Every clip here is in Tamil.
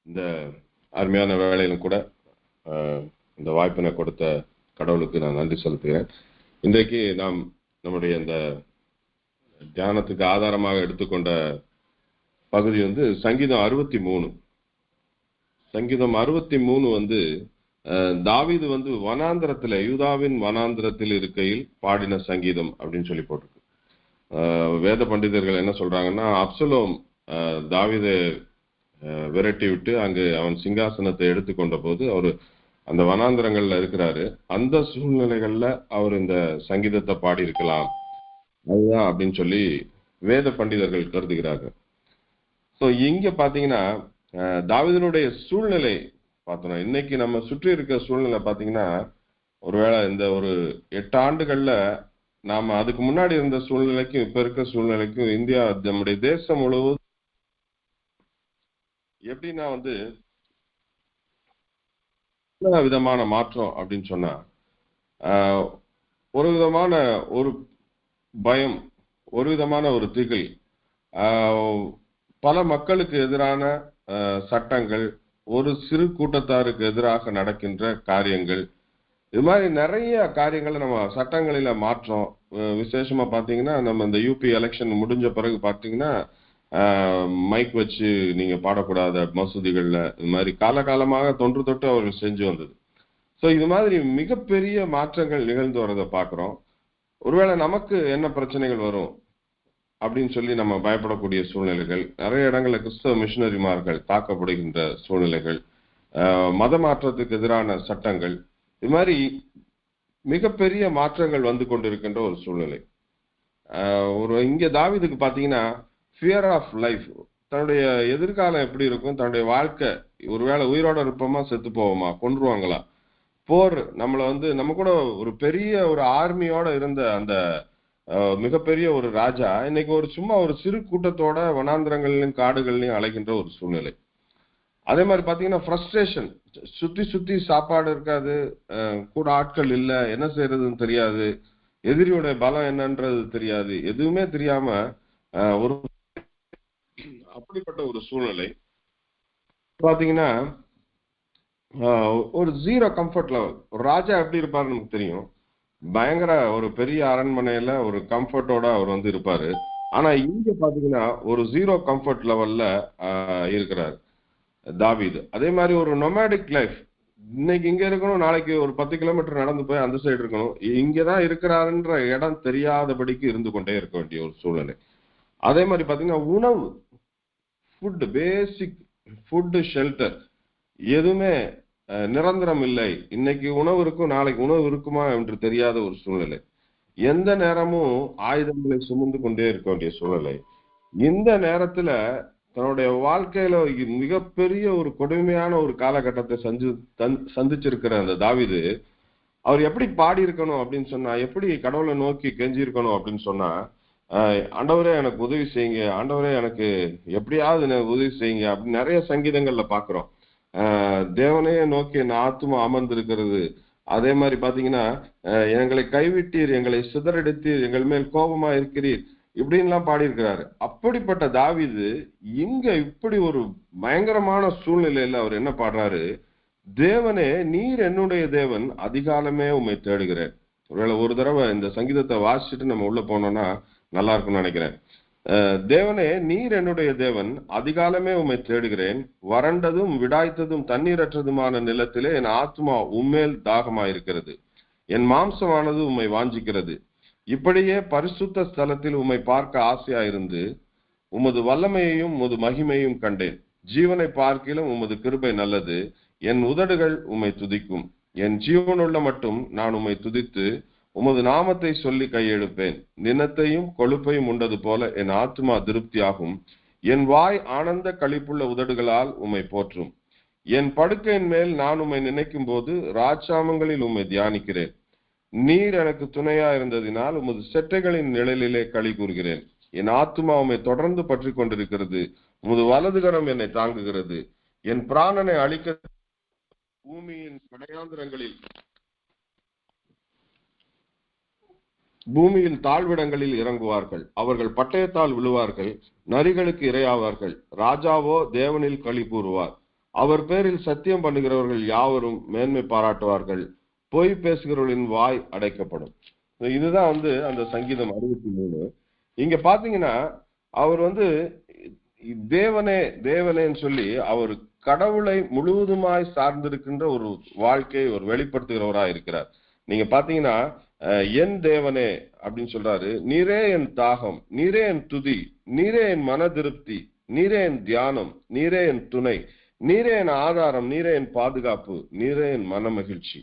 இந்த அருமையான வேலையிலும் கூட இந்த வாய்ப்பினை கொடுத்த கடவுளுக்கு நான் நன்றி செலுத்துகிறேன். இன்றைக்கு நாம் நம்முடைய இந்த தியானத்துக்கு ஆதாரமாக எடுத்துக்கொண்ட பகுதி சங்கீதம் 63. சங்கீதம் 63 தாவீது வனாந்திரத்துல, யூதாவின் வனாந்திரத்தில் இருக்கையில் பாடின சங்கீதம் அப்படின்னு சொல்லி போட்டிருக்கு. வேத பண்டிதர்கள் என்ன சொல்றாங்கன்னா, அப்சலோம் தாவீதை விரட்டி விட்டு அங்கு அவன் சிங்காசனத்தை எடுத்துக்கொண்ட போது அவரு அந்த வனாந்திரங்கள்ல இருக்கிறாரு. அந்த சூழ்நிலைகள்ல அவர் இந்த சங்கீதத்தை பாடி இருக்கலாம் அதுதான் அப்படின்னு சொல்லி வேத பண்டிதர்கள் கருதுகிறார்கள். ஸோ இங்க பாத்தீங்கன்னா தாவீதினுடைய சூழ்நிலை பார்த்தோம்னா, இன்னைக்கு நம்ம சுற்றி இருக்கிற சூழ்நிலை பாத்தீங்கன்னா, ஒருவேளை இந்த ஒரு 8 ஆண்டுகள்ல நாம அதுக்கு முன்னாடி இருந்த சூழ்நிலைக்கும் இப்ப இருக்க சூழ்நிலைக்கும் இந்தியா நம்முடைய தேசம் முழுவதும் எப்படின்னா விதமான மாற்றம் அப்படின்னு சொன்னா, ஒரு விதமான ஒரு பயம், ஒரு விதமான ஒரு திகில், பல மக்களுக்கு எதிரான சட்டங்கள், ஒரு சிறு கூட்டத்தாருக்கு எதிராக நடக்கின்ற காரியங்கள், இது மாதிரி நிறைய காரியங்களை நம்ம சட்டங்களில மாற்றம். விசேஷமா பாத்தீங்கன்னா, நம்ம இந்த யூபி எலெக்ஷன் முடிஞ்ச பிறகு பாத்தீங்கன்னா, மைக் வச்சு நீங்க பாடக்கூடாத மசூதிகள்ல, இது மாதிரி காலகாலமாக தொன்று தொட்டு அவர்கள் செஞ்சு வந்தது. ஸோ இது மாதிரி மிகப்பெரிய மாற்றங்கள் நிகழ்ந்து வரதை பார்க்குறோம். ஒருவேளை நமக்கு என்ன பிரச்சனைகள் வரும் அப்படின்னு சொல்லி நம்ம பயப்படக்கூடிய சூழ்நிலைகள், நிறைய இடங்களில் கிறிஸ்தவ மிஷினரிமார்கள் தாக்கப்படுகின்ற சூழ்நிலைகள், மத மாற்றத்துக்கு எதிரான சட்டங்கள், இது மாதிரி மிகப்பெரிய மாற்றங்கள் வந்து கொண்டிருக்கின்ற ஒரு சூழ்நிலை. இங்க தாவீதுக்கு பாத்தீங்கன்னா ஃபியர் ஆஃப் லைஃப், தன்னுடைய எதிர்காலம் எப்படி இருக்கும், தன்னுடைய வாழ்க்கை, ஒருவேளை உயிரோட இருப்போமா செத்து போவோமா, கொன்றுவாங்களா, போர் நம்மள நம்ம கூட ஒரு பெரிய ஒரு ஆர்மியோட இருந்த அந்த மிகப்பெரிய ஒரு ராஜா இன்னைக்கு சும்மா ஒரு சிறு கூட்டத்தோட வனாந்திரங்கள்லயும் காடுகள்லயும் அலைகின்ற ஒரு சூழ்நிலை. அதே மாதிரி பாத்தீங்கன்னா ஃப்ரஸ்ட்ரேஷன், சுத்தி சுத்தி சாப்பாடு இருக்காது, கூட ஆட்கள் இல்ல, என்ன செய்யறதுன்னு தெரியாது, எதிரியோட பலம் என்னன்றது தெரியாது, எதுவுமே தெரியாம ஒரு அப்படிப்பட்ட ஒரு சூழ்நிலை. பாத்தீங்கன்னா ஒரு ஜீரோ கம்ஃபர்ட் லெவல். ஒரு ராஜா எப்படி இருப்பாரு நமக்கு தெரியும், பயங்கர ஒரு பெரிய அரண்மனையில ஒரு கம்ஃபர்ட்டோட அவர் இருப்பாரு. ஆனா இங்க பாத்தீங்கன்னா ஒரு ஜீரோ கம்ஃபர்ட் லெவல்ல இருக்கிறார் தாவீது. அதே மாதிரி ஒரு நொமேடிக் லைஃப், இன்னைக்கு இங்க இருக்கணும், நாளைக்கு ஒரு 10 கிலோமீட்டர் நடந்து போய் அந்த சைடு இருக்கணும், இங்கதான் இருக்கிறாருன்ற இடம் தெரியாதபடிக்கு இருந்து கொண்டே இருக்க வேண்டிய ஒரு சூழ்நிலை. அதே மாதிரி பாத்தீங்கன்னா உணவு, ஃபுட், பேசிக் ஃபுட், ஷெல்டர் எதுவுமே நிரந்தரம் இல்லை. இன்னைக்கு உணவு இருக்கும், நாளைக்கு உணவு இருக்குமா என்று தெரியாத ஒரு சூழ்நிலை. எந்த நேரமும் ஆயுதங்களை சுமந்து கொண்டே இருக்க வேண்டிய சூழ்நிலை. இந்த நேரத்துல தன்னுடைய வாழ்க்கையில மிகப்பெரிய ஒரு கொடுமையான ஒரு காலகட்டத்தை சந்திச்சிருக்கிற அந்த தாவீது, அவர் எப்படி பாடி இருக்கணும் அப்படின்னு சொன்னா, எப்படி கடவுளை நோக்கி கெஞ்சி இருக்கணும் அப்படின்னு சொன்னா, ஆண்டவரே எனக்கு உதவி செய்யுங்க, ஆண்டவரே எனக்கு எப்படியாவது உதவி செய்யுங்க அப்படின்னு நிறைய சங்கீதங்கள்ல பாக்குறோம். தேவனையே நோக்கி என் ஆத்துமா அமர்ந்திருக்கிறது. அதே மாதிரி பாத்தீங்கன்னா, எங்களை கைவிட்டீர், எங்களை சிதறடித்தீர், எங்கள் மேல் கோபமா இருக்கிறீர், இப்படின்லாம் பாடியிருக்கிறாரு. அப்படிப்பட்ட தாவீது இங்க இப்படி ஒரு பயங்கரமான சூழ்நிலையில அவர் என்ன பாடுறாரு, தேவனே நீர் என்னுடைய தேவன், அதிகாலமே உம்மை தேடுகிறேன். ஒருவேளை ஒரு தடவை இந்த சங்கீதத்தை வாசிச்சுட்டு நம்ம உள்ள போனோம்னா நல்லா இருக்கும்னு நினைக்கிறேன். தேவனே நீர் என்னுடைய தேவன், அதிகாலமே உம்மை தேடுகிறேன், வறண்டதும் விடாய்த்ததும் தண்ணீரற்றதுமான நிலத்திலே என் ஆத்மா உம்மேல் தாகமாயிருக்கிறது, என் மாம்சமானது உம்மை வாஞ்சிக்கிறது. இப்படியே பரிசுத்த ஸ்தலத்தில் உம்மை பார்க்க ஆசையாயிருந்து உமது வல்லமையையும் உமது மகிமையும் கண்டேன். ஜீவனை பார்க்கிலும் உமது கிருபை நல்லது, என் உதடுகள் உம்மை துதிக்கும். என் ஜீவனுள்ள மட்டும் நான் உம்மை துதித்து உமது நாமத்தை சொல்லி கையெழுப்பேன். நினத்தையும் கொழுப்பையும் உண்டது போல என் ஆத்துமா திருப்தியாகும். என் வாய் ஆனந்த களிப்புள்ள உதடுகளால் உம்மை போற்றும். என் படுக்கையின் மேல் நான் உம்மை நினைக்கும் போது ராஜாமங்களில் உம்மை தியானிக்கிறேன். நீர் எனக்கு துணையா இருந்ததினால் உமது செட்டைகளின் நிழலிலே களி கூறுகிறேன். என் ஆத்துமா உம்மை தொடர்ந்து பற்றி கொண்டிருக்கிறது, உமது வலதுகரம் என்னை தாங்குகிறது. என் பிராணனை அழிக்க பூமியின் தாழ்விடங்களில் இறங்குவார்கள். அவர்கள் பட்டயத்தால் விழுவார்கள், நரிகளுக்கு இரையாவார்கள். ராஜாவோ தேவனில் களி கூறுவார். அவர் பேரில் சத்தியம் பண்ணுகிறவர்கள் யாவரும் மேன்மை பாராட்டுவார்கள், பொய் பேசுகிறவர்களின் வாய் அடைக்கப்படும். இதுதான் அந்த சங்கீதம் 63. இங்க பாத்தீங்கன்னா அவர் தேவனே தேவனேன்னு சொல்லி அவர் கடவுளை முழுவதுமாய் சார்ந்திருக்கின்ற ஒரு வாழ்க்கையை ஒரு வெளிப்படுத்துகிறவராக இருக்கிறார். நீங்க பாத்தீங்கன்னா என் தேவனே அப்படின்னு சொல்றாரு. நீரே என் தாகம், நீரே என் துதி, நீரே என் மன திருப்தி, நீரே என் தியானம், நீரே என் துணை, நீரே என் ஆதாரம், நீரே என் பாதுகாப்பு, நீரே என் மன மகிழ்ச்சி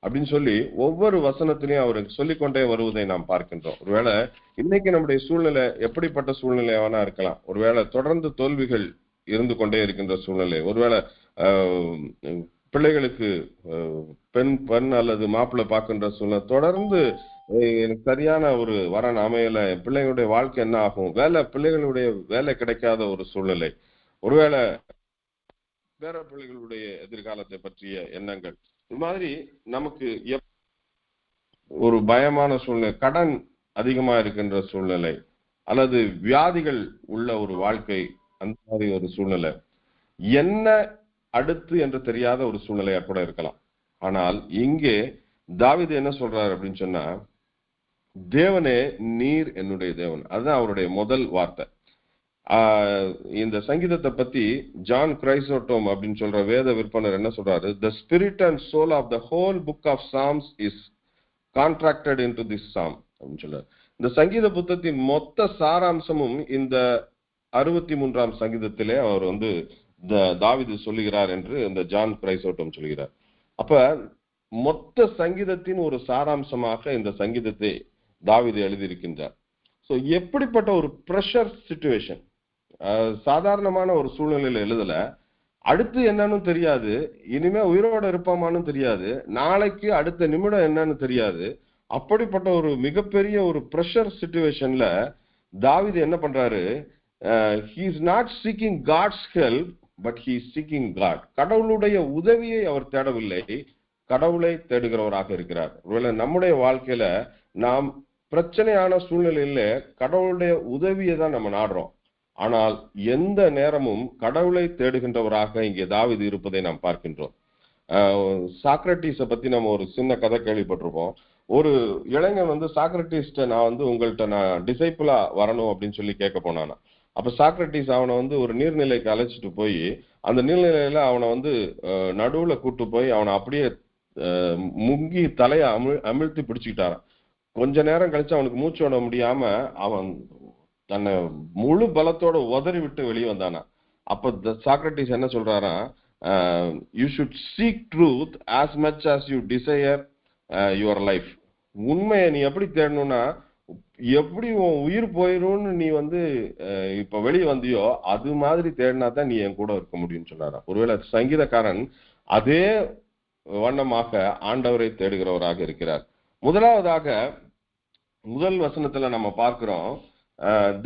அப்படின்னு சொல்லி ஒவ்வொரு வசனத்திலையும் அவர் சொல்லிக்கொண்டே வருவதை நாம் பார்க்கின்றோம். ஒருவேளை இன்னைக்கு நம்முடைய சூழ்நிலை எப்படிப்பட்ட சூழ்நிலையானா இருக்கலாம். ஒருவேளை தொடர்ந்து தோல்விகள் இருந்து கொண்டே இருக்கின்ற சூழ்நிலை, ஒருவேளை பிள்ளைகளுக்கு பெண் அல்லது மாப்பிள்ளை பார்க்கின்ற சூழ்நிலை, தொடர்ந்து சரியான ஒரு வரன் அமையல, பிள்ளைகளுடைய வாழ்க்கை என்ன ஆகும், பிள்ளைகளுடைய வேலை கிடைக்காத ஒரு சூழ்நிலை, ஒருவேளை வேற பிள்ளைகளுடைய எதிர்காலத்தை பற்றிய எண்ணங்கள், இது மாதிரி நமக்கு ஒரு பயமான சூழ்நிலை, கடன் அதிகமா இருக்கின்ற சூழ்நிலை, அல்லது வியாதிகள் உள்ள ஒரு வாழ்க்கை, அந்த மாதிரி ஒரு சூழ்நிலை, என்ன அடுத்து என்று தெரியாத ஒரு சூழ்நிலையா கூட இருக்கலாம். ஆனால் இங்கே தாவீது என்ன சொல்றாரு அப்படின்னு சொன்னா, தேவனே நீர் என்னுடைய தேவன். அதுதான் அவருடைய முதல் வார்த்தை. இந்த சங்கீதத்தை பத்தி ஜான் கிரைசோட்டோம் அப்படின்னு சொல்ற வேத விற்பனர் என்ன சொல்றாரு, the spirit and soul of the whole book of Psalms is contracted into this psalm அப்படின்னு சொல்றாரு. இந்த சங்கீத புத்தகத்தின் மொத்த சாராம்சமும் இந்த 63ஆம் சங்கீதத்திலே அவர் தாவீது சொல்லுகிறார் என்று இந்த ஜான் கிரைசோட்டம் சொல்கிறார். அப்ப மொத்த சங்கீதத்தின் ஒரு சாராம்சமாக இந்த சங்கீதத்தை தாவீது எழுதியிருக்கின்றார். சோ எப்படிப்பட்ட ஒரு பிரஷர் சிச்சுவேஷன், சாதாரணமான ஒரு சூழ்நிலையில எழுதல, அடுத்து என்னன்னு தெரியாது, இனிமே உயிரோட இருப்பாமான்னு தெரியாது, நாளைக்கு அடுத்த நிமிடம் என்னன்னு தெரியாது, அப்படிப்பட்ட ஒரு மிகப்பெரிய ஒரு பிரஷர் சிச்சுவேஷன்ல தாவீது என்ன பண்றாரு, he is not seeking God's help but he is seeking God. கடவுளுடைய உதவியை அவர் தேடவில்லை, கடவுளை தேடுகிறவராக இருக்கிறார். ஒருவேளை நம்முடைய வாழ்க்கையில நாம் பிரச்சனையான சூழ்நிலையில கடவுளுடைய உதவியை தான் நம்ம நாடுறோம். ஆனால் எந்த நேரமும் கடவுளை தேடுகின்றவராக இங்கே தாவீது இருப்பதை நாம் பார்க்கின்றோம். சாக்ரட்டிஸை பத்தி நம்ம ஒரு சின்ன கதை கேள்விப்பட்டிருப்போம். ஒரு இளைஞன் சாக்ரட்டிஸ்ட நான் உங்கள்கிட்ட நான் டிசைபிளா வரணும் அப்படின்னு சொல்லி கேட்க போனானா. அப்ப சாக்ரட்டிஸ் அவனை ஒரு நீர்நிலைக்கு அழைச்சிட்டு போய் அந்த நீர்நிலையில அவனை நடுவுல கூட்டு போய் அவனை அப்படியே முங்கி தலைய அமிழ்த்தி பிடிச்சுக்கிட்டாரான். கொஞ்ச நேரம் கழிச்சு அவனுக்கு மூச்சு விட முடியாம அவன் தன்னை முழு பலத்தோட உதறி விட்டு வெளியே வந்தானா. அப்ப சாக்ரட்டிஸ் என்ன சொல்றாரா, you should seek truth as much as you desire your life. உண்மையை நீ எப்படி தேடணும்னா, எப்படி உன் உயிர் போயிரும்னு நீ இப்ப வெளியே வந்தியோ அது மாதிரி தேடினா தான் நீ என் கூட இருக்க முடியும்னு சொன்னாரா. ஒருவேளை சங்கீதக்காரன் அதே வண்ணமாக ஆண்டவரை தேடுகிறவராக இருக்கிறார். முதலாவதாக முதல் வசனத்துல நம்ம பார்க்கிறோம்,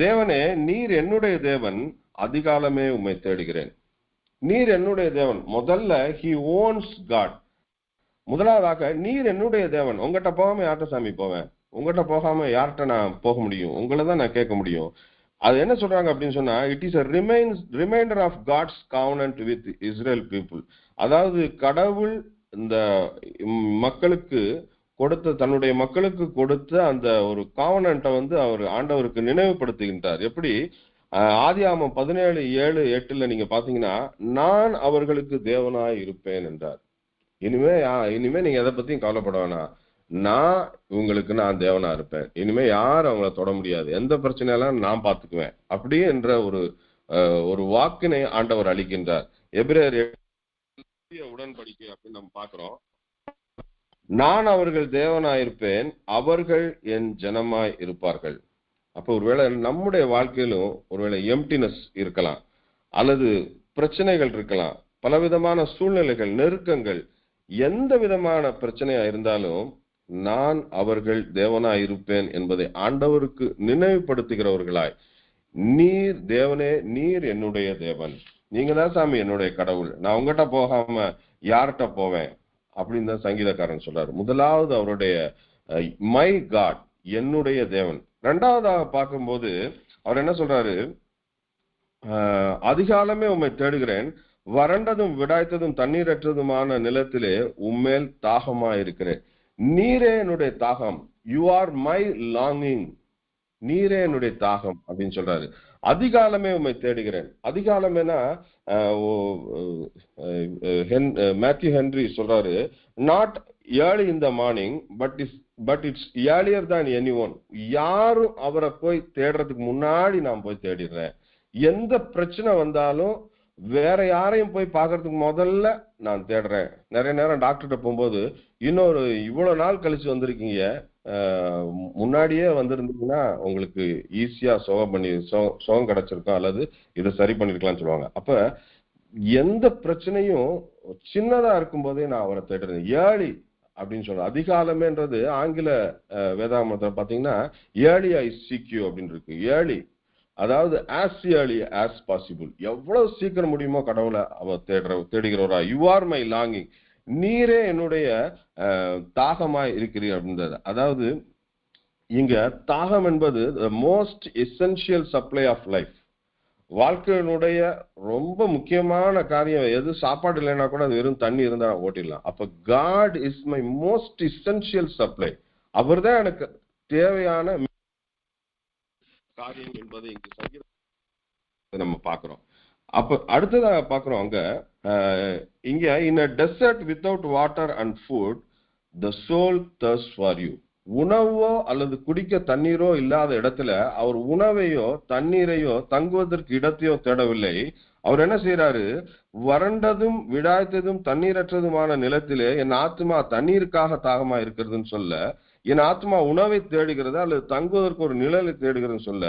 தேவனே நீர் என்னுடைய தேவன், அதிகாலமே உம்மை தேடுகிறேன். நீர் என்னுடைய தேவன். முதல்ல he owns God. முதலாவதாக நீர் என்னுடைய தேவன். உங்ககிட்ட போகாம யார்கிட்ட சாமி போவேன், உங்ககிட்ட போகாம யார்கிட்ட நான் போக முடியும், உங்களை தான் நான் கேட்க முடியும். அது என்ன சொல்றாங்க அப்படின்னு சொன்னா, it is a reminder of God's covenant with Israel people. அதாவது கடவுள் இந்த மக்களுக்கு கொடுத்த, தன்னுடைய மக்களுக்கு கொடுத்த அந்த ஒரு காவனன்ட்டை அவர் ஆண்டவருக்கு நினைவுபடுத்துகின்றார். எப்படி ஆதியாகமம் 17:7-8 நீங்க பாத்தீங்கன்னா, நான் அவர்களுக்கு தேவனாய் இருப்பேன் என்றார். இனிமே நீங்க எதை பத்தியும் கவலைப்பட வேணாம், நான் தேவனா இருப்பேன், இனிமே யாரும் அவங்கள தொட முடியாது, எந்த பிரச்சனையெல்லாம் நான் பாத்துக்குவேன் அப்படியே என்ற ஒரு வாக்கினை ஆண்டவர் அளிக்கின்றார். எபிரேயர் உடன்படிக்கை அப்படின்னு நம்ம பாக்குறோம். நான் அவர்கள் தேவனாயிருப்பேன், அவர்கள் என் ஜனமாய் இருப்பார்கள். அப்ப ஒருவேளை நம்முடைய வாழ்க்கையிலும் ஒருவேளை எம்டினஸ் இருக்கலாம், அல்லது பிரச்சனைகள் இருக்கலாம், பலவிதமான சூழ்நிலைகள், நெருக்கங்கள், எந்த விதமான பிரச்சனையா இருந்தாலும் நான் அவர்கள் தேவனாய் இருப்பேன் என்பதை ஆண்டவருக்கு நினைவுபடுத்துகிறவர்களாய், நீர் தேவனே, நீர் என்னுடைய தேவன், நீங்க தான் சாமி என்னுடைய கடவுள், நான் உங்ககிட்ட போகாம யார்கிட்ட போவேன் அப்படின்னு தான் சங்கீதக்காரன் சொல்றாரு. முதலாவது அவருடைய மை காட், என்னுடைய தேவன். இரண்டாவதாக பார்க்கும்போது அவர் என்ன சொல்றாரு, அதிகாலமே உம்மை தேடுகிறேன், வறண்டதும் விடாய்த்ததும் தண்ணீரற்றதுமான நிலத்திலே உம்மேல் தாகமாயிருக்கிறேன். நீரே என்னுடைய தாகம். You are my longing. நீரே என்னுடைய தாகம் அப்படின்னு சொல்றாரு. அதிகாலமே உம்மை தேடுகிறேன். அதிகாலமேனா மேத்யூ ஹென்ரி சொல்றாரு, not early in the morning but it's earlier தான் எனி ஒன். யாரும் அவரை போய் தேடுறதுக்கு முன்னாடி நான் போய் தேடிடுறேன். எந்த பிரச்சனை வந்தாலும் வேற யாரையும் போய் பாக்குறதுக்கு முதல்ல நான் தேடுறேன். நிறைய நேரம் டாக்டர்கிட்ட போகும்போது, இன்னொரு இவ்வளவு நாள் கழிச்சு வந்திருக்கீங்க, முன்னாடியே வந்திருந்தீங்கன்னா உங்களுக்கு ஈஸியா சுகம் கிடைச்சிருக்கும், அல்லது இதை சரி பண்ணிருக்கலாம்னு சொல்லுவாங்க. அப்ப எந்த பிரச்சனையும் சின்னதா இருக்கும் போதே நான் அவரை தேடுறேன். ஏர்லி அப்படின்னு சொல்றேன். அதிகாலமேன்றது ஆங்கில வேதாகமத்துல பாத்தீங்கன்னா ஏர்லி ஐ சீக் யூ அப்படின்னு இருக்கு. ஏர்லி அதாவது as early as possible. எவ்வளவு சீக்கிரம் முடியுமோ கடவுளை அவர் தேடுகிறவரா. You are my longing. நீரே என்னுடைய தாகமாய் இருக்கிறீர் அப்படின்றது. அதாவது இங்க தாகம் என்பது most essential supply of life. வாழ்க்கையினுடைய ரொம்ப முக்கியமான காரியம் எது? சாப்பாடு இல்லைன்னா கூட அது வெறும் தண்ணி இருந்தா ஓட்டிடலாம். அப்ப God is my most essential supply. அவர் தான் எனக்கு தேவையான காரியம் என்பதை இங்கு சங்கீதம் நம்ம பாக்குறோம். அப்ப அடுத்ததாக பாக்குறோம் அங்க இங்க in a desert without water and food the soul thirsts for you. உணவோ அல்லது குடிக்க தண்ணீரோ இல்லாத இடத்துல அவர் உணவையோ தண்ணீரையோ தங்குவதற்கு இடத்தையோ தேடவில்லை. அவர் என்ன செய்யறாரு? வறண்டதும் விடாய்த்ததும் தண்ணீரற்றதுமான நிலத்திலே என் ஆத்மா தண்ணீருக்காக தாகமா இருக்கிறதுன்னு சொல்ல, என் ஆத்மா உணவை தேடுகிறது அல்லது தங்குவதற்கு ஒரு நிழலை தேடுகிறதுன்னு சொல்ல,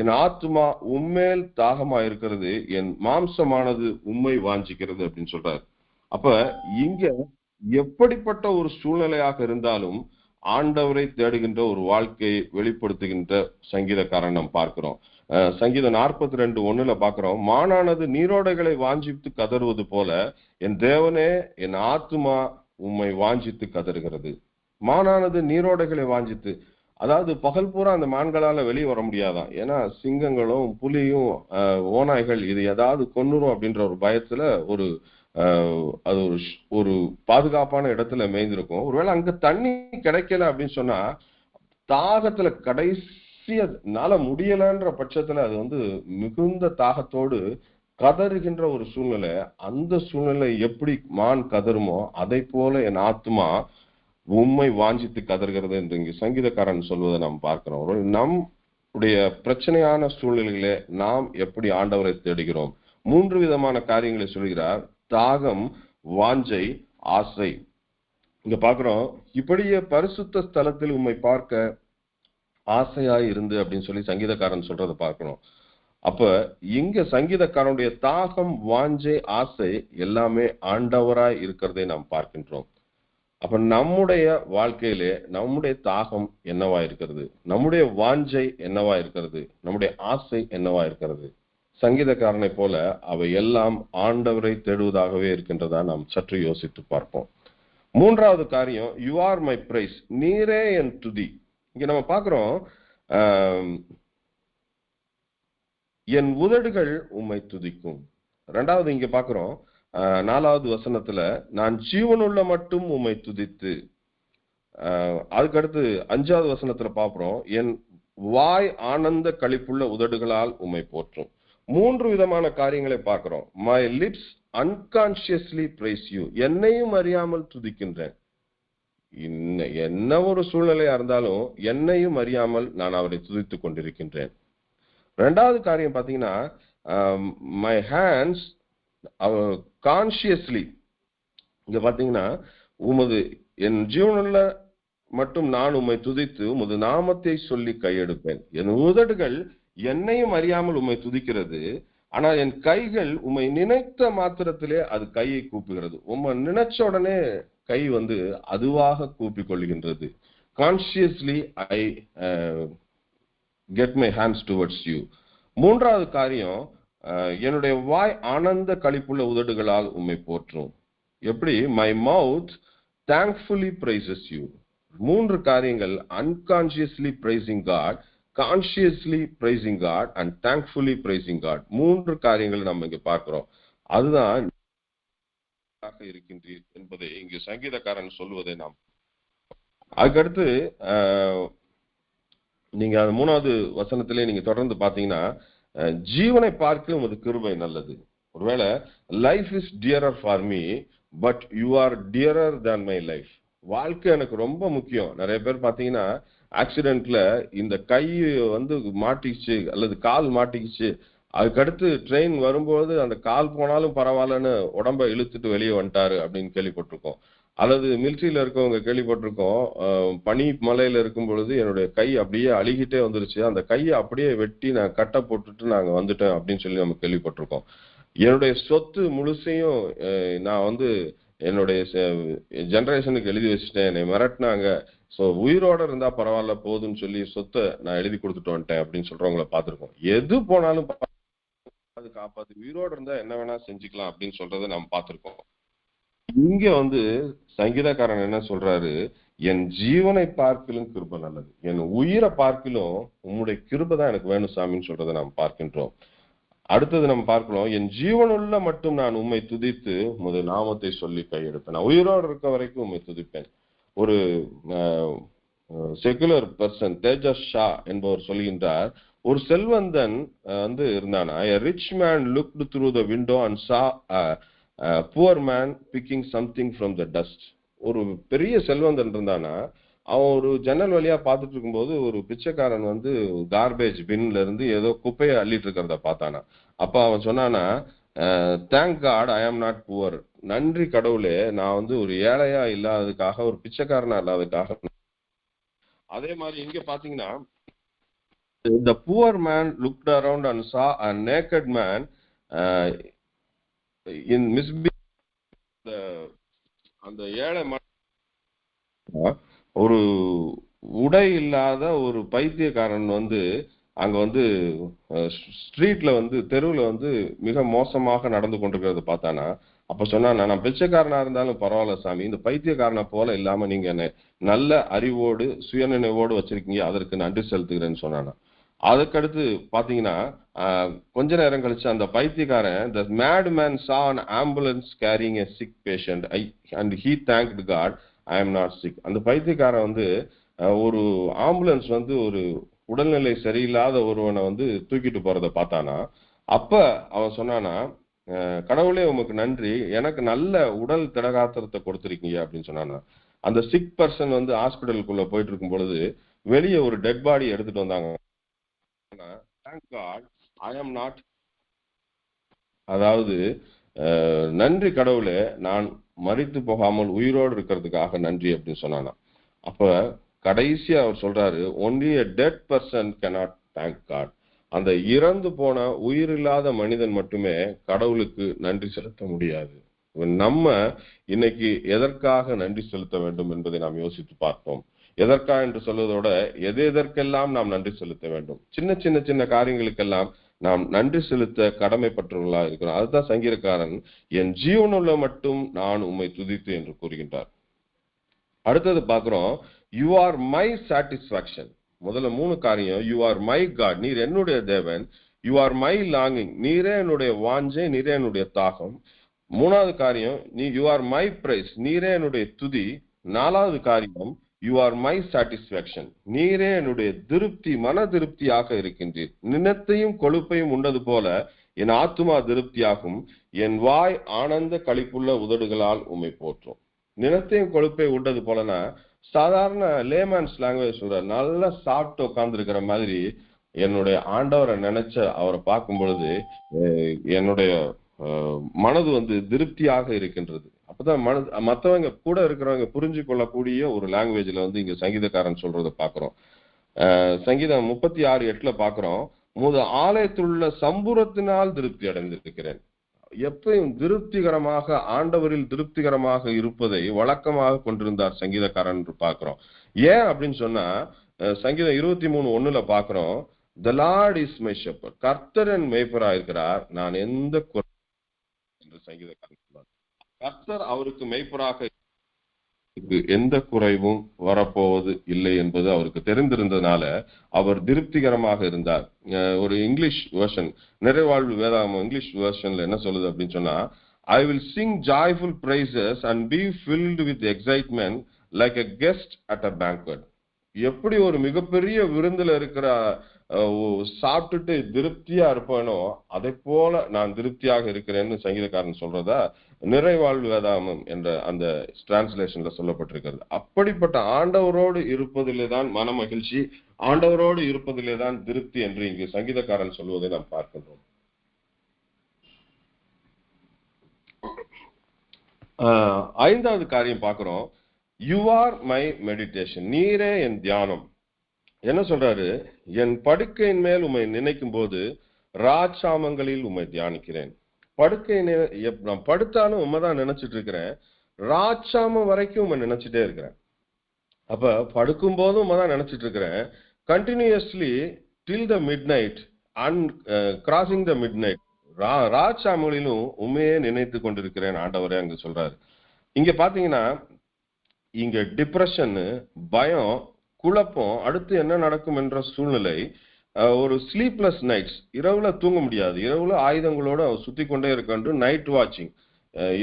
என் ஆத்மா உம்மேல் தாகமா இருக்கிறது, என் மாம்சமானது உம்மை வாஞ்சிக்கிறது அப்படின்னு சொல்றாரு. அப்ப இங்க எப்படிப்பட்ட ஒரு சூழ்நிலையாக இருந்தாலும் ஆண்டவரை தேடுகின்ற ஒரு வாழ்க்கையை வெளிப்படுத்துகின்ற சங்கீதக்காரன் நாம் பார்க்கிறோம். சங்கீதம் 42:1 பாக்குறோம், மானானது நீரோடைகளை வாஞ்சித்து கதறுவது போல என் தேவனே என் ஆத்துமா உம்மை வாஞ்சித்து கதறுகிறது. மானானது நீரோடைகளை வாஞ்சித்து, அதாவது பகல் பூரா அந்த மான்களால வெளியே வர முடியாதான். ஏன்னா சிங்கங்களும் புலியும் ஓநாய்கள் இது ஏதாவது கொன்னுரும் அப்படின்ற ஒரு பயத்துல அது ஒரு பாதுகாப்பான இடத்துல மேய்ந்திருக்கும். ஒருவேளை அங்க தண்ணி கிடைக்கல அப்படின்னு சொன்னா தாகத்துல கடைசியனால முடியலன்ற பட்சத்துல அது மிகுந்த தாகத்தோடு கதறுகின்ற ஒரு சூழ்நிலை. அந்த சூழ்நிலை எப்படி மான் கதறுமோ அதை போல என் ஆத்மா உம்மை வாஞ்சித்து கதறுகிறது என்று இங்கு சங்கீதக்காரன் சொல்வதை நாம் பார்க்கிறோம். நம்முடைய பிரச்சனையான சூழ்நிலைகளே நாம் எப்படி ஆண்டவரை தேடுகிறோம்? 3 விதமான காரியங்களை சொல்கிறார். தாகம், வாஞ்சை, ஆசை. இங்க பாக்குறோம், இப்படியே பரிசுத்த ஸ்தலத்தில் உம்மை பார்க்க ஆசையாய் இருந்து அப்படின்னு சொல்லி சங்கீதக்காரன் சொல்றதை பார்க்கணும். அப்ப இங்க சங்கீதக்காரனுடைய தாகம், வாஞ்சை, ஆசை எல்லாமே ஆண்டவராய் இருக்கிறதை நாம் பார்க்கின்றோம். அப்ப நம்முடைய வாழ்க்கையிலே நம்முடைய தாகம் என்னவா இருக்கிறது? நம்முடைய வாஞ்சை என்னவா இருக்கிறது? நம்முடைய ஆசை என்னவா இருக்கிறது? சங்கீதக்காரனை போல அவை எல்லாம் ஆண்டவரை தேடுவதாகவே இருக்கின்றதா நாம் சற்று யோசித்து பார்ப்போம். 3வது காரியம், யூ ஆர் மை பிரைஸ். நீரே என் துதி. இங்க நம்ம பாக்குறோம், என் உதடுகள் உம்மை துதிக்கும். 2வது இங்க பாக்குறோம் 4வது வசனத்துல, நான் ஜீவனுள்ள மட்டும் உம்மை துதித்து. அதுக்கடுத்து 5வது வசனத்துல பாக்குறோம், என் வாய் ஆனந்த களிப்புள்ள உதடுகளால் உம்மை போற்றும். 3 விதமான காரியங்களை பார்க்கிறோம். My lips unconsciously price you. என்னையும் அறியாமல் துதிக்கின்றேன். என்ன ஒரு சூழ்நிலையா இருந்தாலும் என்னையும் அறியாமல் நான் அவரை துதித்துக் கொண்டிருக்கின்றேன். 2வது காரியம் பாத்தீங்கன்னா, மை ஹேண்ட்ஸ் கான்சியஸ்லி. இங்க பாத்தீங்கன்னா, என் ஜீவனுள்ள மட்டும் நான் உம்மை துதித்து உமது நாமத்தை சொல்லி கையெடுப்பேன். என் உதடுகள் என்னையும் அறியாமல் உம்மை துதிக்கிறது. ஆனா என் கைகள் உம்மை நினைத்த மாத்திரத்திலே அது கையை கூப்புகிறது. உம்மை நினைச்ச உடனே கை அதுவாக கூப்பிக் கொள்கின்றது. Consciously I get my hands towards you. 3வது காரியம், என்னுடைய வாய் ஆனந்த களிப்புள்ள உதடுகளால் உம்மை போற்றும். எப்படி? My mouth thankfully prices you. 3 காரியங்கள், unconsciously praising God, consciously praising God and thankfully praising God. 3 காரியங்கள் நம்ம இங்க பார்க்கிறோம். அதுதான் இருக்கின்றீர் என்பதை இங்கு சங்கீதக்காரன் சொல்வதை நாம் அதுக்கடுத்து நீங்க அந்த 3வது வசனத்திலே நீங்க தொடர்ந்து பாத்தீங்கன்னா ஜீவனை பார்க்க உமது கிருபை நல்லது. ஒருவேளை life is dearer for me but you are dearer than my life. வாழ்க்கை எனக்கு ரொம்ப முக்கியம். நிறைய பேர் பாத்தீங்கன்னா ஆக்சிடென்ட்ல இந்த கை வந்து மாட்டிக்கிச்சு அல்லது கால் மாட்டிக்கிச்சு, அதுக்கடுத்து ட்ரெயின் வரும்போது அந்த கால் போனாலும் பரவாயில்லன்னு உடம்ப இழுத்துட்டு வெளியே வந்துட்டாரு அப்படின்னு கேள்விப்பட்டிருக்கோம். அல்லது மிலிட்ரியில இருக்கவங்க கேள்விப்பட்டிருக்கோம், பனி மலையில இருக்கும் பொழுது என்னுடைய கை அப்படியே அழுகிட்டே வந்துருச்சு, அந்த கையை அப்படியே வெட்டி நான் கட்டை போட்டுட்டு நாங்க வந்துட்டேன் அப்படின்னு சொல்லி நம்ம கேள்விப்பட்டிருக்கோம். என்னுடைய சொத்து முழுசையும் நான் வந்து என்னுடைய ஜெனரேஷனுக்கு எழுதி வச்சுட்டேன், என்னை மிரட்டினாங்க, ஸோ உயிரோட இருந்தா பரவாயில்ல போதுன்னு சொல்லி சொத்தை நான் எழுதி கொடுத்துட்டு வந்துட்டேன் அப்படின்னு சொல்றவங்கள பார்த்திருக்கோம். எது போனாலும் அது காப்பாத்து, உயிரோட இருந்தா என்ன வேணா செஞ்சுக்கலாம் அப்படின்னு சொல்றதை நம்ம பார்த்திருக்கோம். இங்க வந்து சங்கீதக்காரன் என்ன சொல்றாரு, என் ஜீவனை பார்க்கிலும் கிருபை நல்லது, என் உயிரை பார்க்கிலும் உம்முடைய கிருபை தான் எனக்கு வேணும் சாமின்னு சொல்றதை நாம் பார்க்கின்றோம். அடுத்தது நம்ம பார்க்கிறோம், என் ஜீவனுள்ள மட்டும் நான் உம்மை துதித்து உமது நாமத்தை சொல்லி கையெடுப்பேன். நான் உயிரோடு இருக்க வரைக்கும் உம்மை துதிப்பேன். ஒரு செகுலர் பர்சன் தேஜஸ் ஷா என்பவர் சொல்கின்றார், ஒரு செல்வந்தன் வந்து இருந்தானா, a rich man looked through the window and saw a poor man picking something from the dust. ஒரு பெரிய செல்வந்தன் இருந்தானா, அவன் ஒரு ஜன்னல் வழியா பார்த்துட்டு இருக்கும்போது ஒரு பிச்சைக்காரன் வந்து கார்பேஜ் பின்ல இருந்து ஏதோ குப்பையை அள்ளிட்டு இருக்கிறத பார்த்தானா. அப்ப அவன் சொன்னானா, thank God I am not poor. நன்றி கடவுளே, நான் வந்து ஒரு ஏழையா இல்லாததுக்காக, ஒரு பிச்சைக்காரனா இல்லாததுக்காக. அதே மாதிரி இங்க பாத்தீங்கன்னா, the poor man looked around and saw a naked man in misbehaving. அந்த ஏழை ஒரு உடை இல்லாத ஒரு பைத்தியக்காரன் வந்து அங்க வந்து ஸ்ட்ரீட்ல வந்து தெருவுல வந்து மிக மோசமாக நடந்து கொண்டிருக்கிறத பார்த்தானா. அப்ப சொன்னா, நான் பிச்சைக்காரனா இருந்தாலும் பரவாயில்ல சாமி, இந்த பைத்தியக்காரனை போல இல்லாம நீங்க என்ன நல்ல அறிவோடு சுயநினைவோடு வச்சிருக்கீங்க, அதற்கு நன்றி செலுத்துகிறேன்னு சொன்னானா. அதுக்கடுத்து பாத்தீங்கன்னா கொஞ்ச நேரம் கழிச்சு அந்த பைத்தியக்காரன், the mad man saw an ambulance carrying a sick patient and he thanked God I am not sick. அந்த பைத்தியக்காரன் வந்து ஒரு ஆம்புலன்ஸ் வந்து ஒரு உடல்நிலை சரியில்லாத ஒருவனை வந்து தூக்கிட்டு போறதை பார்த்தானா. அப்ப அவன் சொன்னானா, கடவுளே உமக்கு நன்றி, எனக்கு நல்ல உடல் திடகாத்திரத்தை கொடுத்துருக்கீங்க அப்படின்னு சொன்னானா. அந்த சிக் பர்சன் வந்து ஹாஸ்பிட்டலுக்குள்ள போயிட்டு இருக்கும் பொழுது வெளியே ஒரு டெட் பாடி எடுத்துட்டு வந்தாங்க. Thank God I am not, அதாவது நன்றி கடவுளே, நான் மரித்து போகாமல் உயிரோடு இருக்கிறதுக்காக நன்றி அப்படின்னு சொன்னானா. அப்ப கடைசியா அவர் சொல்றாரு, only a dead person cannot thank God. அந்த இறந்து போன உயிரில்லாத மனிதன் மட்டுமே கடவுளுக்கு நன்றி செலுத்த முடியாது. நம்ம இன்னைக்கு எதற்காக நன்றி செலுத்த வேண்டும் என்பதை நாம் யோசித்து பார்ப்போம். எதற்காக என்று சொல்வதோட எதற்கெல்லாம் நாம் நன்றி செலுத்த வேண்டும். சின்ன சின்ன சின்ன காரியங்களுக்கெல்லாம் நாம் நன்றி செலுத்த கடமைப்பட்டவர்களா இருக்கிறோம். அதுதான் சங்கீதக்காரன் என் ஜீவனுள்ள மட்டும் நான் உம்மை துதித்து என்று கூறுகின்றார். அடுத்தது பார்க்கிறோம், யூ ஆர் மை சாட்டிஸ்பாக்சன். முதல்ல 3 காரியம், யூ ஆர் மை காட், நீர் என்னுடைய தேவன். யூ ஆர் மை லாங்கிங், நீரே என்னுடைய வாஞ்சை, நீரே என்னுடைய தாகம். 3வது காரியம், யூ ஆர் மை பிரைஸ், நீரே என்னுடைய துதி. 4வது காரியம், யூ ஆர் மை சாட்டிஸ்பாக்சன், நீரே என்னுடைய திருப்தி, மன திருப்தியாக இருக்கின்றீர். நினத்தையும் கொழுப்பையும் உண்டது போல என் ஆத்துமா திருப்தியாகும், என் வாய் ஆனந்த களிப்புள்ள உதடுகளால் உம்மை போற்றும். நினத்தையும் கொழுப்பை உண்டது போலனா சாதாரண லேமேன்ஸ் லாங்குவேஜ் சொல்ற, நல்லா சாப்பிட்டு உட்கார்ந்து இருக்கிற மாதிரி என்னுடைய ஆண்டவரை நினைச்ச அவரை பார்க்கும் பொழுது என்னுடைய மனது வந்து திருப்தியாக இருக்கின்றது. அப்பதான் மற்றவங்க கூட இருக்கிறவங்க புரிஞ்சு கொள்ளக்கூடிய ஒரு லாங்குவேஜ்ல வந்து இங்க சங்கீதக்காரன் சொல்றதை பாக்குறோம். சங்கீதம் 36:8 பாக்குறோம், ஆலயத்தில் உள்ள சம்பூரத்தினால் திருப்தி அடைந்திருக்கிறேன். எப்பயும் திருப்திகரமாக, ஆண்டவரில் திருப்திகரமாக இருப்பதை வழக்கமாக கொண்டிருந்தார் சங்கீதக்காரன் என்று பார்க்கிறோம். ஏன் அப்படின்னு சொன்னா, சங்கீதம் 23:1 பாக்குறோம், the Lord is my shepherd, கர்த்தர் என் மேய்ப்பரா இருக்கிறார், நான் எந்த குறை என்று சங்கீதக்காரன் சொல்றார். கர்த்தர் அவருக்கு மேய்ப்பராக, எந்த குறைவும் வரப்போவது இல்லை என்பது அவருக்கு தெரிந்திருந்ததுனால அவர் திருப்திகரமாக இருந்தார். ஒரு இங்கிலீஷ் வெர்ஷன், நிறைவாழ்வு வேதாகமம் இங்கிலீஷ் வெர்ஷன்ல என்ன சொல்லுது அப்படின்னு சொன்னா, I will sing joyful praises and be filled with excitement like a guest at a banquet. எப்படி ஒரு மிகப்பெரிய விருந்துல இருக்கிற சாப்பிட்டுட்டு திருப்தியா இருப்பானோ அதை போல நான் திருப்தியாக இருக்கிறேன்னு சங்கீதக்காரன் சொல்றதா நிறைவாழ்வு வேதாமம் என்ற அந்த டிரான்ஸ்லேஷன்ல சொல்லப்பட்டிருக்கிறது. அப்படிப்பட்ட ஆண்டவரோடு இருப்பதிலே தான் மன மகிழ்ச்சி, ஆண்டவரோடு இருப்பதிலே தான் திருப்தி என்று இங்கு சங்கீதக்காரன் சொல்வதை நாம் பார்க்கின்றோம். ஐந்தாவது காரியம் பார்க்கிறோம். யூ ஆர் மை மெடிடேஷன், நீரே என் தியானம். என்ன சொல்றாரு? என் படுக்கையின் மேல் உம்மை நினைக்கும் போது ராஜாமங்களில் உம்மை தியானிக்கிறேன். நான் படுத்தாலும் உண்மைதான் நினைச்சிட்டு இருக்கிறேன், ராஜாமம் வரைக்கும் உண்மை நினைச்சிட்டே இருக்கிறேன். அப்ப படுக்கும் போதும் உண்மைதான் நினைச்சிட்டு இருக்கிறேன், continuously till the midnight and crossing the midnight, ராஜாமங்களிலும் உண்மையே நினைத்து கொண்டிருக்கிறேன் ஆண்டவரே அங்கு சொல்றாரு. இங்க பாத்தீங்கன்னா இங்க டிப்ரெஷன், பயம், குழப்பம், அடுத்து என்ன நடக்கும் என்ற சூழ்நிலை, ஒரு ஸ்லீப்லெஸ் நைட்ஸ், இரவுல தூங்க முடியாது, இரவுல ஆயுதங்களோட சுத்தி கொண்டே இருக்க, நைட் வாட்சிங்,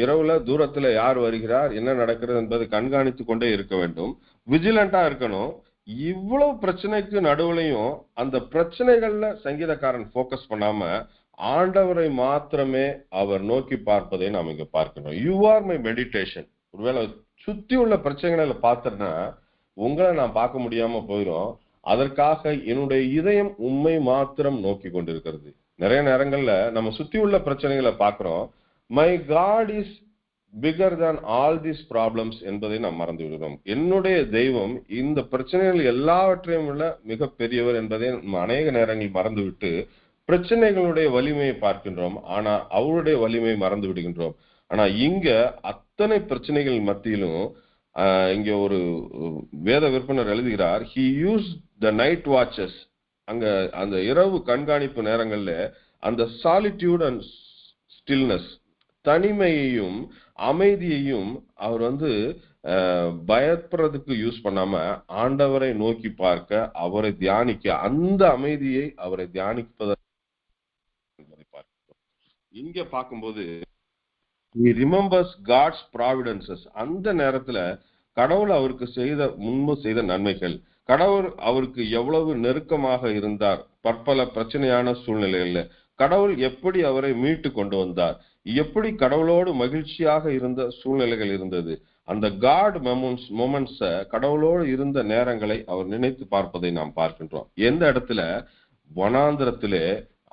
இரவுல தூரத்துல யார் வருகிறார், என்ன நடக்கிறது என்பதை கண்காணித்து கொண்டே இருக்க வேண்டும், விஜிலண்டா இருக்கணும். இவ்வளவு பிரச்சனைக்கு நடுவுலையும் அந்த பிரச்சனைகள்ல சங்கீதக்காரன் போக்கஸ் பண்ணாம ஆண்டவரை மாத்திரமே அவர் நோக்கி பார்ப்பதை நாம் இங்க பார்க்கணும். You are my meditation. ஒருவேளை சுத்தி உள்ள பிரச்சனைகளை பார்த்தேன்னா உங்களை நான் பார்க்க முடியாம போயிடும். அதற்காக என்னுடைய இதயம் உண்மை மாத்திரம் நோக்கி கொண்டிருக்கிறது. நிறைய நேரங்கள்ல நம்ம சுத்தி உள்ள பிரச்சனைகளை பார்க்கிறோம். My God is bigger than all these problems என்பதை நாம் மறந்து விடுகிறோம். என்னுடைய தெய்வம் இந்த பிரச்சனைகள் எல்லாவற்றையும் உள்ள மிக பெரியவர் என்பதை அநேக நேரங்கள் மறந்துவிட்டு பிரச்சனைகளுடைய வலிமையை பார்க்கின்றோம், ஆனா அவருடைய வலிமையை மறந்து விடுகின்றோம். ஆனா இங்க அத்தனை பிரச்சனைகள் மத்தியிலும் இங்க ஒரு வேத விற்பனர் எழுதுகிறார், he used the night watches. அங்க அந்த இரவு கண்காணிப்பு நேரங்கள்ல அந்த சாலிட்யூட் அண்ட் ஸ்டில்னஸ், தனிமையையும் அமைதியையும் அவர் பயப்படுறதுக்கு யூஸ் பண்ணாம ஆண்டவரை நோக்கி பார்க்க, அவரை தியானிக்க, அந்த அமைதியை அவரை தியானிப்பதை பார்க்கிறோம். இங்க பார்க்கும்போது he remembers God's providences. அந்த நேரத்துல கடவுள் அவருக்கு முன்பு செய்த நன்மைகள், கடவுள் அவருக்கு எவ்வளவு நெருக்கமாக இருந்தார், பற்பல பிரச்சனையான சூழ்நிலைகள்ல கடவுள் எப்படி அவரை மீட்டு கொண்டு வந்தார், எப்படி கடவுளோடு மகிழ்ச்சியாக இருந்த சூழ்நிலைகள் இருந்தது, அந்த காட் மொமெண்ட்ஸ, கடவுளோடு இருந்த நேரங்களை அவர் நினைத்து பார்ப்பதை நாம் பார்க்கின்றோம். எந்த இடத்துல வனாந்திரத்திலே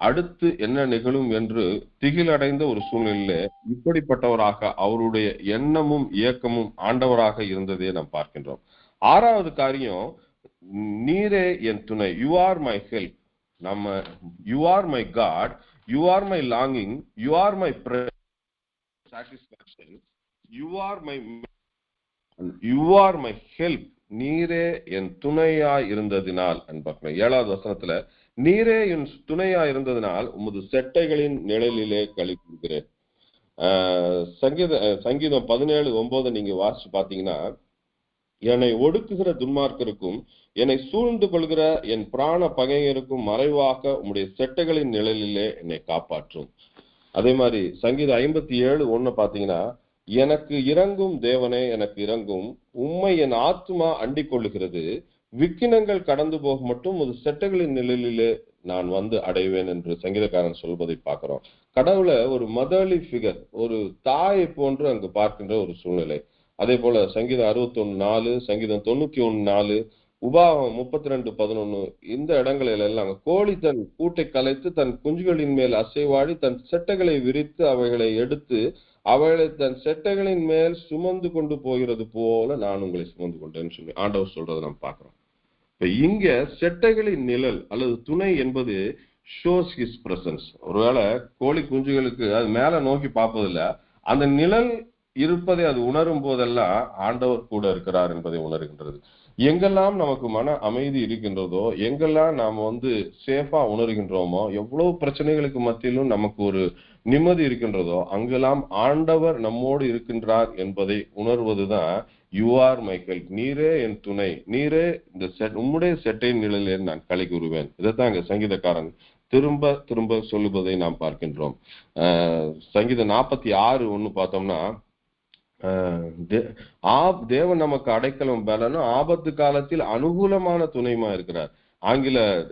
அடுத்து என்ன நிகழும் என்று திகிலடைந்த ஒரு சூழ்நிலையில இப்படிப்பட்டவராக அவருடைய எண்ணமும் இயக்கமும் ஆண்டவராக இருந்ததை நாம் பார்க்கின்றோம். ஆறாவது காரியம், நீரே என் துணை, யூ ஆர் மை ஹெல்ப். நம்ம you are my God, you are my longing, you are my satisfaction, you are my help. நீரே என் துணையா இருந்ததினால் அன்பர்களே, 7வது வசனத்துல நீரே என் துணையா இருந்ததினால் உமது செட்டைகளின் நிழலிலே களி கூறுகிறேன். சங்கீதம் 17:9 நீங்க வாசிச்சு பாத்தீங்கன்னா, என்னை ஒடுக்குகிற துன்மார்க்கருக்கும் என்னை சூழ்ந்து கொள்கிற என் பிராண பகையருக்கும் மறைவாக உம்முடைய செட்டைகளின் நிழலிலே என்னை காப்பாற்றும். அதே மாதிரி சங்கீதம் 57:1 பாத்தீங்கன்னா, எனக்கு இறங்கும் தேவனே எனக்கு இறங்கும், உம்மை என் ஆத்மா அண்டிக் கொள்ளுகிறது, விக்கினங்கள் கடந்து போக மட்டும் ஒரு செட்டைகளின் நிழலிலே நான் அடைவேன் என்று சங்கீதக்காரன் சொல்வதை பார்க்கிறோம். கடவுளை ஒரு மதர்லி ஃபிகர், ஒரு தாயை போன்று அங்கு பார்க்கின்ற ஒரு சூழ்நிலை. அதே போல சங்கீதம் 61:4, சங்கீதம் 91:4, உபாகம் 32:11 இந்த இடங்களில் எல்லாம் கோழி தன் கூட்டை கலைத்து தன் குஞ்சுகளின் மேல் அசைவாடி தன் செட்டைகளை விரித்து அவைகளை எடுத்து அவைகளை தன் செட்டைகளின் மேல் சுமந்து கொண்டு போகிறது போல நான் உங்களை சுமந்து கொண்டேன்னு சொல்லி ஆண்டவர் சொல்றதை நாம் பார்க்கிறோம். இப்ப இங்க செட்டைகளின் நிழல் அல்லது துணை என்பது ஷோஸ் ஹிஸ் பிரசன்ஸ். ஒருவேளை கோழி குஞ்சுகளுக்கு அது மேல நோக்கி பார்ப்பதில்ல, அந்த நிழல் இருப்பதை அது உணரும் போதெல்லாம் ஆண்டவர் கூட இருக்கிறார் என்பதை உணர்கின்றது. எங்கெல்லாம் நமக்கு மன அமைதி இருக்கின்றதோ, எங்கெல்லாம் நாம சேஃபா உணர்கின்றோமோ, எவ்வளவு பிரச்சனைகளுக்கு மத்தியிலும் நமக்கு ஒரு நிம்மதி இருக்கின்றதோ, அங்கெல்லாம் ஆண்டவர் நம்மோடு இருக்கின்றார் என்பதை உணர்வதுதான் யூ ஆர் மை ஹெல்ப், நீரே என் துணை, நீரே இந்த உம்முடைய செட்டையின் நிழலில் நான் களி கூறுவேன். இதைத்தான் இங்க சங்கீதக்காரன் திரும்ப திரும்ப சொல்லுவதை நாம் பார்க்கின்றோம். சங்கீதம் 46:1 பார்த்தோம்னா, தேவன் நமக்கு அடைக்கலம் பலனும் ஆபத்து காலத்தில் அனுகூலமான துணைமா இருக்கிறார்.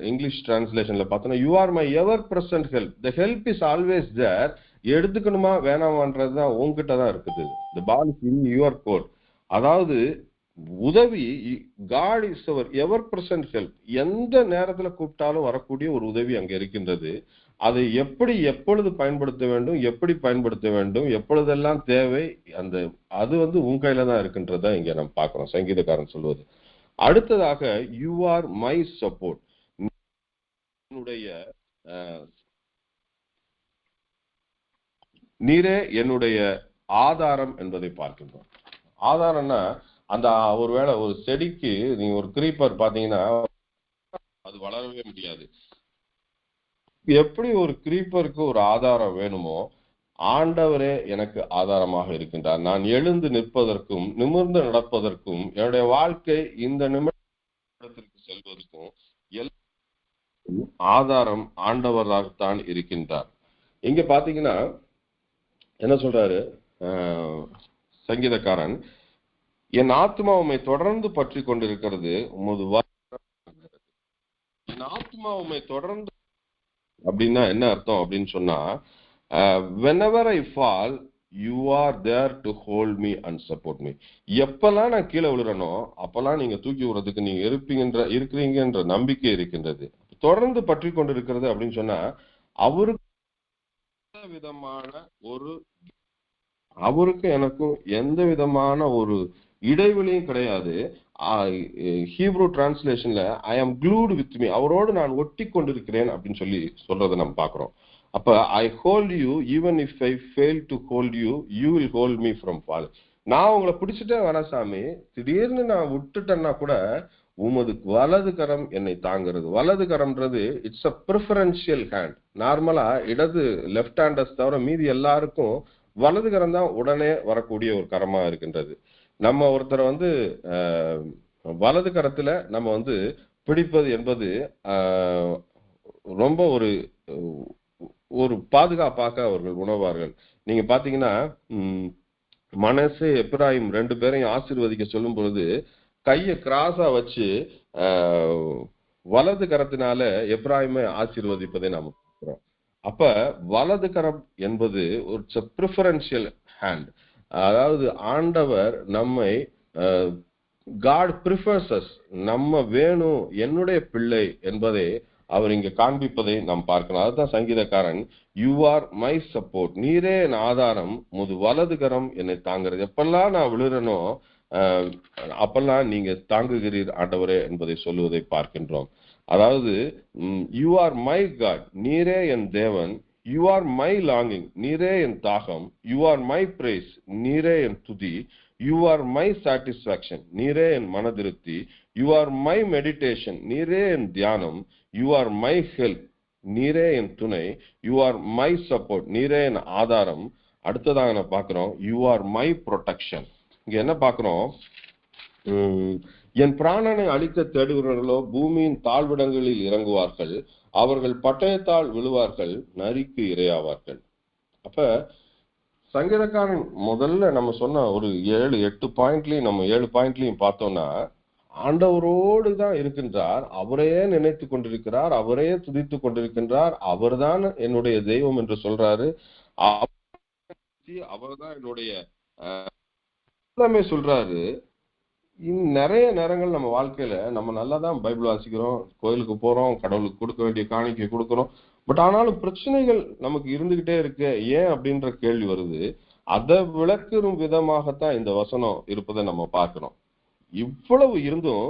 இங்கிலீஷ் டிரான்ஸ்லேஷன்ல பார்த்தோம்னா, you are my ever present help, the help is always there. எடுத்துக்கணுமா வேணாமான்றதுதான் உங்ககிட்ட தான் இருக்குது. The ball is in your court. அதாவது உதவி, God is our ever present help. எந்த நேரத்துல கூப்பிட்டாலும் வரக்கூடிய ஒரு உதவி அங்க இருக்கின்றது. அதை எப்பொழுது பயன்படுத்த வேண்டும், எப்படி பயன்படுத்த வேண்டும், எப்பொழுதெல்லாம் தேவை, அது உன் கையில தான் இருக்கின்றத இங்க நம்ம பார்க்கிறோம் சங்கீதக்காரன் சொல்வது. அடுத்ததாக, யூ ஆர் மை சப்போர்ட், நீரே என்னுடைய ஆதாரம் என்பதை பார்க்கின்றோம். ஆதாரம்னா, ஒருவேளை ஒரு செடிக்கு நீங்க ஒரு கிரீப்பர் பாத்தீங்கன்னா அது வளரவே முடியாது. எப்படி ஒரு கிரீப்பருக்கு ஒரு ஆதாரம் வேணுமோ, ஆண்டவரே எனக்கு ஆதாரமாக இருக்கின்றார். நான் எழுந்து நிற்பதற்கும் நிமிர்ந்து நடப்பதற்கும் என்னுடைய வாழ்க்கை இந்த நிமிடத்திற்கு செல்வதற்கும் ஆதாரம் ஆண்டவராகத்தான் இருக்கின்றார். இங்க பாத்தீங்கன்னா என்ன சொல்றாரு சங்கீதக்காரன், என் ஆத்மா உம்மை தொடர்ந்து பற்றி கொண்டிருக்கிறது, என் ஆத்மா உம்மை தொடர்ந்து. அப்படின்னா என்ன அர்த்தம் அப்படின்னு சொன்னா, whenever I fall, you are there to hold me and support me. எப்பெல்லாம் நான் கீழே விழுறனோ அப்பெல்லாம் நீங்க தூக்கி விடுறதுக்கு நீங்க இருக்கிறீங்கன்ற நம்பிக்கை இருக்கின்றது. தொடர்ந்து பற்றி கொண்டிருக்கிறது அப்படின்னு சொன்னா, அவருக்கு எனக்கும் எந்த விதமான ஒரு இடைவெளியும் கிடையாது. ஹீப்ரூ டிரான்ஸ்லேஷன்ல ஐ ஆம் க்ளூட் வித் மீ, அவரோடு நான் ஒட்டி கொண்டிருக்கிறேன் அப்படின்னு சொல்றதை நம்ம பாக்குறோம். அப்ப ஐ hold you even if I fail to hold you, you will hold me from fall. நான் உங்களை பிடிச்சிட்டே வரேன் சாமி, திடீர்னு நான் விட்டுட்டேன்னா கூட உமது வலது கரம் என்னை தாங்கிறது. வலது கரம்ன்றது இட்ஸ் அ ப்ரிஃபரன்ஷியல் ஹேண்ட். நார்மலா இடது லெஃப்ட் ஹேண்டர்ஸ் தவிர மீதி எல்லாருக்கும் வலது கரம் தான் உடனே வரக்கூடிய ஒரு கரமா இருக்கின்றது. நம்ம ஒருத்தரை வலது கரத்துல நம்ம பிடிப்பது என்பது ரொம்ப ஒரு பாதுகாப்பாக அவர்கள் உணர்வார்கள். நீங்க பாத்தீங்கன்னா மனசே எப்ராயிம் 2 பேரையும் ஆசீர்வதிக்க சொல்லும் பொழுது கையை கிராஸா வச்சு வலது கரத்தினால எப்ராயிமை ஆசீர்வதிப்பதை நாம பார்க்கிறோம். அப்ப வலது கரம் என்பது ஒரு ப்ரிஃபரன்ஷியல் ஹேண்ட். அதாவது ஆண்டவர் நம்மை, காட் ப்ரிஃபர்ஸ் அஸ், நம்ம வேணும், என்னுடைய பிள்ளை என்பதை அவர் இங்க காண்பிப்பதை நாம் பார்க்கலாம். அதுதான் சங்கீதக்காரன், யூ ஆர் மை சப்போர்ட், நீரே என் ஆதாரம், முது வலது கரம் என்னை தாங்கிறது. எப்பெல்லாம் நான் விழுறனோ அப்பெல்லாம் நீங்க தாங்குகிறீர் ஆண்டவரே என்பதை சொல்லுவதை பார்க்கின்றோம். அதாவது யூ ஆர் மை காட், நீரே என் தேவன், யூ ஆர் மை லாங்கிங், நீரே என் தாகம், யூ ஆர் மை பிரைஸ், நீரே என் துதி, யூ ஆர் மை சாட்டிஸ்பாக்சன், நீரே என் மனதிருப்தி, யூ ஆர் மை மெடிடேஷன், நீரே என் தியானம், யூ ஆர் மை ஹெல்ப், நீரே என் துணை, யூ ஆர் மை சப்போர்ட், நீரே என் ஆதாரம். அடுத்ததாக நான் பார்க்கிறோம், யூ ஆர் மை ப்ரொடெக்ஷன். இங்க என்ன பார்க்கிறோம், என் பிராணனை அழிக்க தேடுகிறவர்களோ பூமியின் தாழ்விடங்களில் இறங்குவார்கள், அவர்கள் பட்டயத்தால் விழுவார்கள், நரிக்கு இரையாவார்கள். அப்ப சங்கீதக்காரன் முதல்ல நம்ம சொன்ன ஒரு 7-8 பாயிண்ட்லயும் நம்ம 7 பாயிண்ட்லயும் பார்த்தோம்னா ஆண்டவரோடு தான் இருக்கின்றார், அவரையே நினைத்து கொண்டிருக்கிறார், அவரையே துதித்து கொண்டிருக்கின்றார், அவர்தான் என்னுடைய தெய்வம் என்று சொல்றாரு, அவர்தான் என்னுடைய எல்லாமே சொல்றாரு. நிறைய நேரங்கள் நம்ம வாழ்க்கையில நம்ம நல்லாதான் பைபிள் வாசிக்கிறோம், கோயிலுக்கு போறோம், கடவுளுக்கு கொடுக்க வேண்டிய காணிக்கை கொடுக்கிறோம். பட் ஆனாலும் பிரச்சனைகள் நமக்கு இருந்துகிட்டே இருக்கு. ஏன் அப்படின்ற கேள்வி வருது. அதை விளக்கும் விதமாகத்தான் இந்த வசனம் இருப்பதை நம்ம பார்க்கிறோம். இவ்வளவு இருந்தும்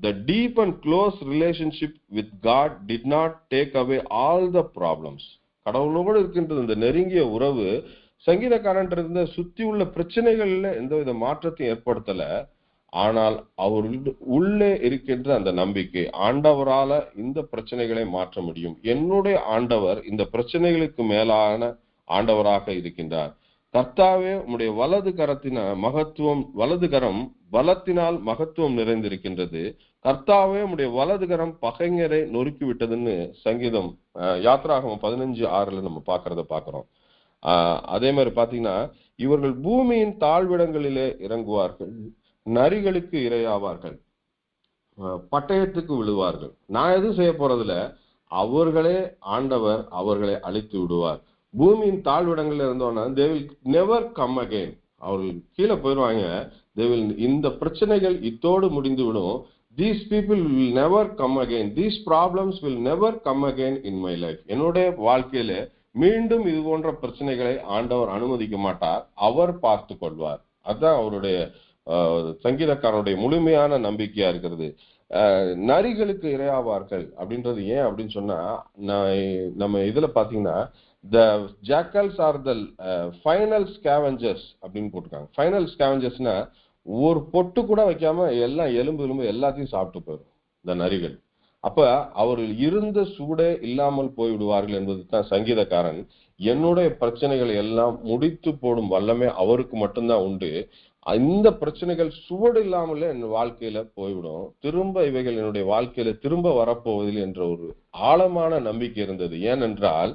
the deep and close relationship with God did not take away all the problems. கடவுளோடு இருக்கின்ற இந்த நெருங்கிய உறவு சங்கீதக்காரன் இருந்த சுத்தி உள்ள பிரச்சனைகள்ல எந்தவித மாற்றத்தையும் ஏற்படுத்தல. ஆனால் அவர் உள்ளே இருக்கின்ற அந்த நம்பிக்கை, ஆண்டவரால இந்த பிரச்சனைகளை மாற்ற முடியும், என்னுடைய ஆண்டவர் இந்த பிரச்சனைகளுக்கு மேலான ஆண்டவராக இருக்கின்றார். கர்த்தாவே உம்முடைய வலது கரத்தின மகத்துவம், வலது கரம் பலத்தினால் மகத்துவம் நிறைந்திருக்கின்றது. கர்த்தாவே உம்முடைய வலது கரம் பகைஞரை நொறுக்கி விட்டதுன்னு சங்கீதம் யாத்ராகமம் 15:6 நம்ம பாக்குறோம். அதே மாதிரி பாத்தீங்கன்னா, இவர்கள் பூமியின் தாழ்விடங்களிலே இறங்குவார்கள், நரிகளுக்கு இரையாவார்கள், பட்டயத்துக்கு விழுவார்கள். நான் எதுவும் செய்ய போறதில்ல, அவர்களே ஆண்டவர் அவர்களை அழித்து விடுவார். பூமியின் தாழ்விடங்கள்ல இருந்தோன்னா they will never come again. அவர்கள் கீழே போயிடுவாங்க. இந்த பிரச்சனைகள் இத்தோடு முடிந்து விடும். These people will never come again. These problems will never come again in my life. என்னுடைய வாழ்க்கையில மீண்டும் இது போன்ற பிரச்சனைகளை ஆண்டவர் அனுமதிக்க மாட்டார், அவர் பார்த்து கொள்வார். அதுதான் அவருடைய சங்கீதக்காரனுடைய முழுமையான நம்பிக்கையா இருக்கிறது. நரிகளுக்கு இரையாவார்கள் அப்படின்றது ஏன் அப்படின்னு சொன்னா, நம்ம இதுல பாத்தீங்கன்னா the jackals are the final scavengers அப்படின்னு போட்டிருக்காங்க. ஃபைனல் ஸ்கேவெஞ்சர்ஸ்னா ஒரு பொட்டு கூட வைக்காம எல்லாம் எலும்பு எல்லாத்தையும் சாப்பிட்டு போயிடும் இந்த நரிகள். அப்ப அவர்கள் இருந்த சூடே இல்லாமல் போய்விடுவார்கள் என்பது தான் சங்கீதக்காரன். என்னுடைய பிரச்சனைகளை எல்லாம் முடித்து போடும் வல்லமே அவருக்கு மட்டும்தான் உண்டு. இந்த பிரச்சனைகள் சுவடு இல்லாமலே என் வாழ்க்கையில போய்விடும், திரும்ப இவைகள் என்னுடைய வாழ்க்கையில திரும்ப வரப்போவதில்லை என்ற ஒரு ஆழமான நம்பிக்கை இருந்தது. ஏனென்றால்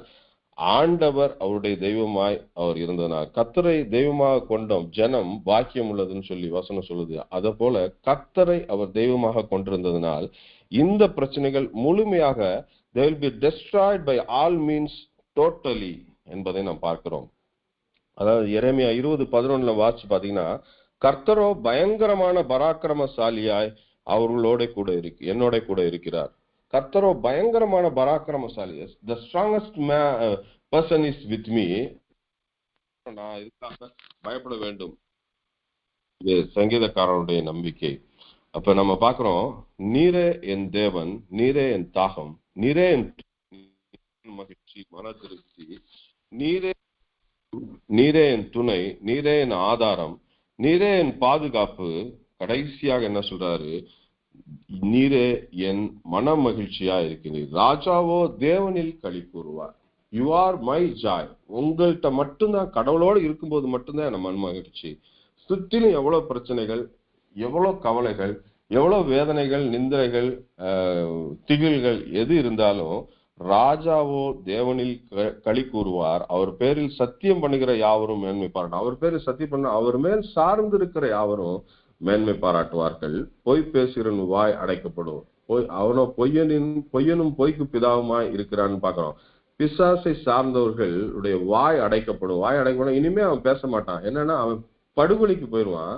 ஆண்டவர் அவருடைய தெய்வமாய் அவர் இருந்ததனால். கர்த்தரை தெய்வமாக கொண்டோம் ஜனம் பாக்கியம் உள்ளதுன்னு சொல்லி வசனம் சொல்லுது. அத போல கர்த்தரை அவர் தெய்வமாக கொண்டிருந்ததனால் இந்த பிரச்சனைகள் முழுமையாக they will be destroyed by all means totally என்பதை நாம் பார்க்கிறோம். அதாவது எரேமியா 20:11 வாசிச்சு பாத்தீங்கன்னா, கர்த்தரோ பயங்கரமான பராக்கிரமசாலியாய் அவர்களோட கூட என்னோட கூட இருக்கிறார். கர்த்தரோ பயங்கரமான பராக்கிரமசாலி, the strongest person is with me. நான் இதுக்காக பயப்பட வேண்டும். இது சங்கீதக்காரனுடைய நம்பிக்கை. அப்ப நம்ம பாக்குறோம், நீரே என் தேவன், நீரே என் தாகம், நீரே என் மகிழ்ச்சி, மன திருப்தி, நீரே என் துணை, நீரே என் ஆதாரம், நீரே என் பாதுகாப்பு. கடைசியாக என்ன சொல்றாரு, நீரே என் மன மகிழ்ச்சியா இருக்கிறீர். ராஜாவோ தேவனில் களி கூறுவார். You are my Joy. உங்கள்கிட்ட மட்டும்தான், கடவுளோடு இருக்கும்போது மட்டும்தான் என் மன மகிழ்ச்சி. சுற்றிலும் எவ்வளவு பிரச்சனைகள், எவ்வளவு கவலைகள், எவ்வளவு வேதனைகள், நிந்திரைகள், திகில்கள் எது இருந்தாலும் ராஜாவோ தேவனில் களி கூறுவார். அவர் பேரில் சத்தியம் பண்ணுகிற யாவரும் மேன்மை பாராட்டும். அவர் பேரில் சத்தியம் பண்ண அவர் மேல் சார்ந்து இருக்கிற யாவரும் மேன்மை பாராட்டுவார்கள். பொய் பேசுகிறன் வாய் அடைக்கப்படும். அவனோ பொய்யனும் பொய்க்கு பிதாவுமாய் இருக்கிறான்னு பாக்குறோம். பிசாசை சார்ந்தவர்களுடைய வாய் அடைக்கப்படும். வாய் அடைக்கப்படும், இனிமே அவன் பேச மாட்டான். என்னன்னா அவன் படுகொலைக்கு போயிடுவான்.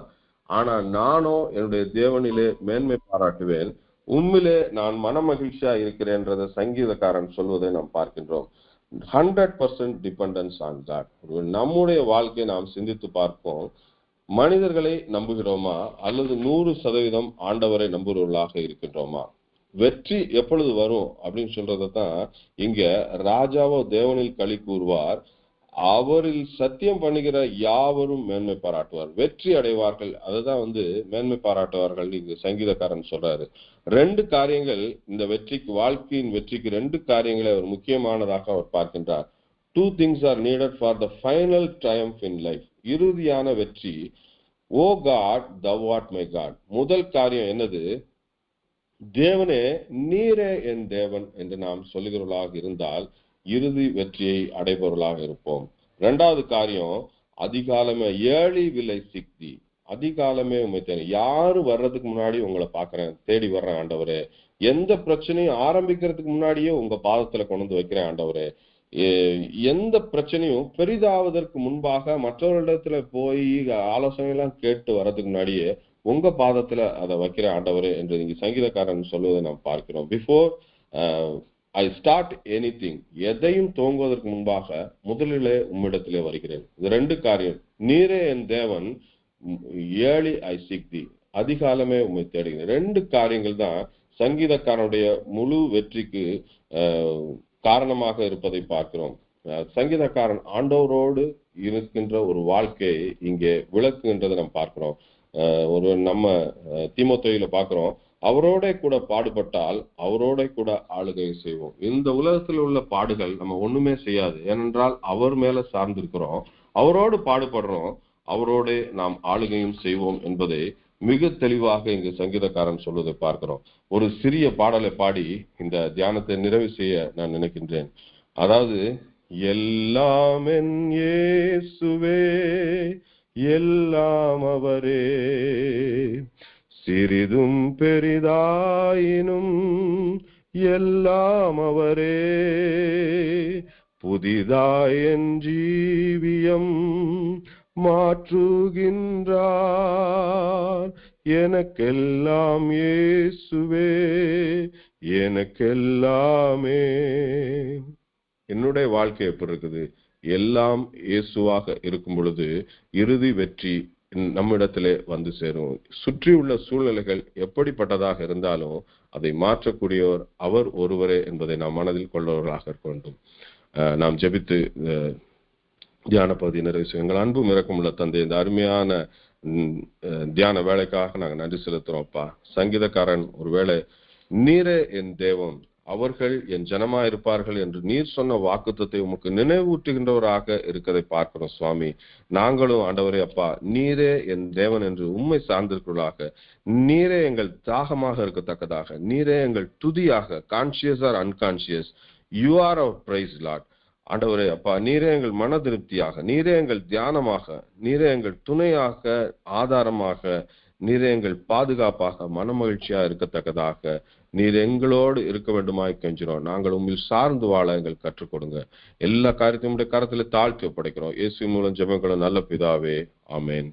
ஆனா நானோ என்னுடைய தேவனிலே மேன்மை பாராட்டுவேன், உண்மையிலே நான் மன மகிழ்ச்சியா இருக்கிறேன்றத சங்கீதக்காரன் சொல்வதை நாம் பார்க்கின்றோம். 100% டிபெண்டன்ஸ் ஆன் காட். நம்முடைய வாழ்க்கையை நாம் சிந்தித்து பார்ப்போம். மனிதர்களை நம்புகிறோமா அல்லது 100% ஆண்டவரை நம்புகிறவர்களாக இருக்கின்றோமா? வெற்றி எப்பொழுது வரும் அப்படின்னு சொல்றதான் இங்க ராஜாவோ தேவனில் களி கூறுவார், அவரில் சத்தியம் பண்ணுகிற யாவரும் மேன்மை பாராட்டுவார், வெற்றி அடைவார்கள். அதுதான் மேன்மை பாராட்டுவார்கள் இங்கு சங்கீதக்காரன் சொல்றாரு. 2 காரியங்கள் இந்த வெற்றிக்கு, வாழ்க்கையின் வெற்றிக்கு 2 காரியங்களை அவர் முக்கியமானதாக அவர் பார்க்கின்றார். 2 things are needed for the final triumph in life. இறுதியான வெற்றி. ஓ God thou art my God. முதல் காரியம் என்னது? தேவனே நீரே என் தேவன் என்று நாம் சொல்லுகிறவர்களாக இருந்தால் இறுதி வெற்றியை அடைபவர்களாக இருப்போம். 2வது காரியம், அதிகாலமே ஏழி விலை சிக்தி. அதிகாலமே உண்மை தேவை. யாரு வர்றதுக்கு முன்னாடி உங்களை பாக்குறேன், தேடி வர்றேன் ஆண்டவரே. எந்த பிரச்சனையும் ஆரம்பிக்கிறதுக்கு முன்னாடியே உங்க பாதத்துல கொண்டு வந்து வைக்கிறேன் ஆண்டவரே. எந்த பிரச்சனையும் பெரிதாவதற்கு முன்பாக மற்றவர்களிடத்துல போய் ஆலோசனை எல்லாம் கேட்டு வர்றதுக்கு முன்னாடியே உங்க பாதத்துல அதை வைக்கிற ஆண்டவரே என்று இங்க சங்கீதக்காரன் சொல்வதை நாம் பார்க்கிறோம். பிஃபோர் ஐ ஸ்டார்ட் எனிதிங், எதையும் துவங்குவதற்கு முன்பாக முதலிலே உம்மிடத்திலே வருகிறேன். இது 2 காரியம். நீரே என் தேவன், ஏழி ஐ சீக் தி, அதிகாலமே உம்மை தேடுகிறேன். 2 காரியங்கள் தான் சங்கீதக்காரனுடைய முழு வெற்றிக்கு காரணமாக இருப்பதை பார்க்கிறோம். சங்கீதக்காரன் ஆண்டவரோடு இருக்கின்ற ஒரு வாழ்க்கையை இங்கே விளக்குகின்றதை நாம் பார்க்கிறோம். நம்ம தீமோத்தேயுல பார்க்கிறோம், அவரோட கூட பாடுபட்டால் அவரோட கூட ஆளுகை செய்வோம். இந்த உலகத்தில் உள்ள பாடுகள் நம்ம ஒண்ணுமே செய்யாது, ஏனென்றால் அவர் மேல சார்ந்திருக்கிறோம். அவரோடு பாடுபடுறோம், அவரோடு நாம் ஆளுகையும் செய்வோம் என்பதை மிக தெளிவாக இங்கு சங்கீதக்காரன் சொல்வதை பார்க்கிறோம். ஒரு சிறிய பாடலை பாடி இந்த தியானத்தை நிறைவு செய்ய நான் நினைக்கின்றேன். அதாவது, எல்லாம் என் இயேசுவே, எல்லாம் அவரே, சிறிதும் பெரிதாயினும் எல்லாம் அவரே, புதிதாய் என் ஜீவியம் மாற்றுகின்றார், எனக்கெல்லாம் இயேசுவே, எனக்கெல்லாமே. என்னுடைய வாழ்க்கை எப்படி இருக்குது? எல்லாம் இயேசுவாக இருக்கும் பொழுது இறுதி வெற்றி நம்மிடத்திலே வந்து சேரும். சுற்றியுள்ள சூழ்நிலைகள் எப்படிப்பட்டதாக இருந்தாலும் அதை மாற்றக்கூடியவர் அவர் ஒருவரே என்பதை நாம் மனதில் கொள்ளவர்களாக இருக்க வேண்டும். நாம் ஜெபித்து தியான பகுதி நிறைவு செய்யும். எங்கள் அன்பும் இரக்கமுள்ள தந்தை, இந்த அருமையான தியான வேலைக்காக நாங்கள் நன்றி செலுத்துறோம்ப்பா. சங்கீதக்காரன் ஒருவேளை நீரே என் தேவன், அவர்கள் என் ஜனமா இருப்பார்கள் என்று நீர் சொன்ன வாக்குத்தத்தை உமக்கு நினைவூட்டுகின்றவராக இருக்கிறதை பார்க்கிறோம் சுவாமி. நாங்களும் ஆண்டவரே அப்பா, நீரே என் தேவன் என்று உண்மை சார்ந்திருக்கிறதாக, நீரே எங்கள் தாகமாக இருக்கத்தக்கதாக, நீரே எங்கள் துதியாக, conscious or unconscious, you are our praise Lord. ஆண்டவரே அப்பா, நீரே எங்கள் மன திருப்தியாக, நீரே எங்கள் தியானமாக, நீரே எங்கள் துணையாக, ஆதாரமாக, நீரே எங்கள் பாதுகாப்பாக, மன மகிழ்ச்சியா இருக்கத்தக்கதாக நீர் எங்களோடு இருக்க வேண்டுமாய் கெஞ்சிரோம். நாங்கள் உண்மையில் சார்ந்து வாழ எங்கள் கற்றுக் கொடுங்க. எல்லா காரியத்தையும் கரத்துல தாழ்த்தி ஒப்படைக்கிறோம். இயேசு மூலம் ஜெபங்களும் நல்ல பிதாவே, ஆமேன்.